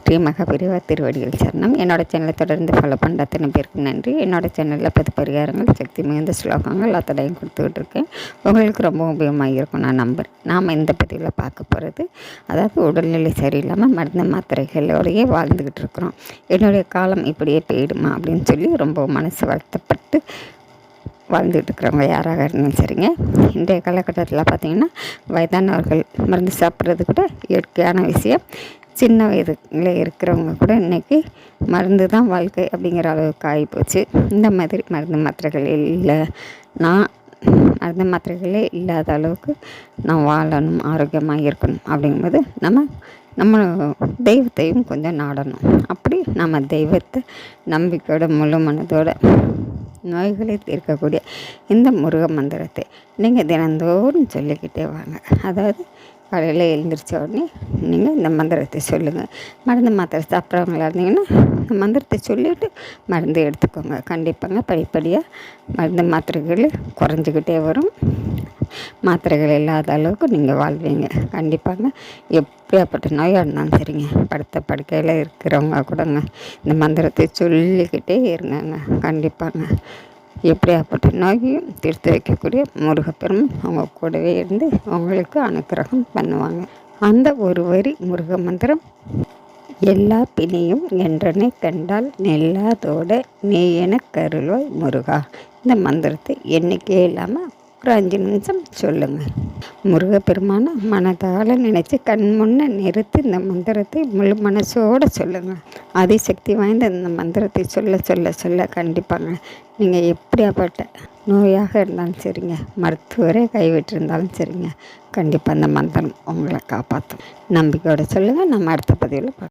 ஸ்ரீ மகாபெரிவா திருவடிகள் சரணம். என்னோடய சேனலை தொடர்ந்து ஃபாலோ பண்ணுற அத்தனை பேருக்கு நன்றி. என்னோடய சேனலில் 10 பரிகாரங்கள், சக்தி மிகுந்த ஸ்லோகங்கள் அத்தனையும் கொடுத்துக்கிட்டு இருக்கேன். உங்களுக்கு ரொம்ப உபயோகமாக இருக்கும் நான் நம்புகிறேன். நாம் இந்த பதிவில் பார்க்க போகிறது, அதாவது உடல்நிலை சரியில்லாமல் மருந்து மாத்திரைகளோடையே வாழ்ந்துக்கிட்டு இருக்கிறோம். என்னுடைய காலம் இப்படியே போயிடுமா அப்படின்னு சொல்லி ரொம்ப மனசு வருத்தப்பட்டு வாழ்ந்துட்டு இருக்கிறவங்க யாராக இருந்தாலும் சரிங்க. இன்றைய காலகட்டத்தில் பார்த்திங்கன்னா வயதானவர்கள் மருந்து சாப்பிட்றது கூட இயற்கையான விஷயம். சின்ன வயதில் இருக்கிறவங்க கூட இன்றைக்கி மருந்து தான் வாழ்க்கை அப்படிங்கிற அளவுக்கு ஆகிப்போச்சு. இந்த மாதிரி மருந்து மாத்திரைகள் இல்லை, நான் மருந்து மாத்திரைகளே இல்லாத அளவுக்கு நான் வாழணும், ஆரோக்கியமாக இருக்கணும் அப்படிங்கும்போது நம்ம தெய்வத்தையும் கொஞ்சம் நாடணும். அப்படி நம்ம தெய்வத்தை நம்பிக்கையோட முழு மனதோட நோய்களை தீர்க்கக்கூடிய இந்த முருக மந்திரத்தை நீங்கள் தினந்தோறும் சொல்லிக்கிட்டே வாங்க. அதாவது காலையில் எழுந்திரிச்ச உடனே நீங்கள் இந்த மந்திரத்தை சொல்லுங்கள். மருந்து மாத்திரை சாப்பிட்றவங்களா இருந்தீங்கன்னா இந்த மந்திரத்தை சொல்லிவிட்டு மருந்து எடுத்துக்கோங்க. கண்டிப்பாங்க படிப்படியாக மருந்து மாத்திரைகள் குறைஞ்சிக்கிட்டே வரும். மாத்திரைகள் இல்லாத அளவுக்கு நீங்கள் வாழ்வீங்க. கண்டிப்பாங்க எப்படியாப்பட்ட நோயாக இருந்தாலும் சரிங்க, படுத்த படுக்கையில் இருக்கிறவங்க கூடங்க இந்த மந்திரத்தை சொல்லிக்கிட்டே இருங்கங்க. கண்டிப்பாங்க எப்படியாப்பட்ட நோயையும் தீர்த்து வைக்கக்கூடிய முருகப்பெருமான் அவங்க கூடவே இருந்து உங்களுக்கு அனுக்கிரகம் பண்ணுவாங்க. அந்த ஒரு வரி முருக மந்திரம்: எல்லா பிணியும் என்றனை கண்டால் நெல்லாதோட நீ என கருள்வாய் முருகா. இந்த மந்திரத்தை என்றைக்கே இல்லாமல் ஒரு 5 நிமிஷம் சொல்லுங்கள். முருகப்பெருமான மனதால் நினச்சி கண் முன்னே நிறுத்தி இந்த மந்திரத்தை முழு மனசோடு சொல்லுங்கள். அதிசக்தி வாய்ந்த இந்த மந்திரத்தை சொல்ல சொல்ல சொல்ல கண்டிப்பாங்க நீங்கள் எப்படியாப்பட்ட நோயாக இருந்தாலும் சரிங்க, மருத்துவரே கைவிட்டிருந்தாலும் சரிங்க, கண்டிப்பாக அந்த மந்திரம் உங்களை காப்பாற்றும். நம்பிக்கையோடு சொல்லுங்கள். நம்ம அடுத்த பதிவில் பார்க்கலாம்.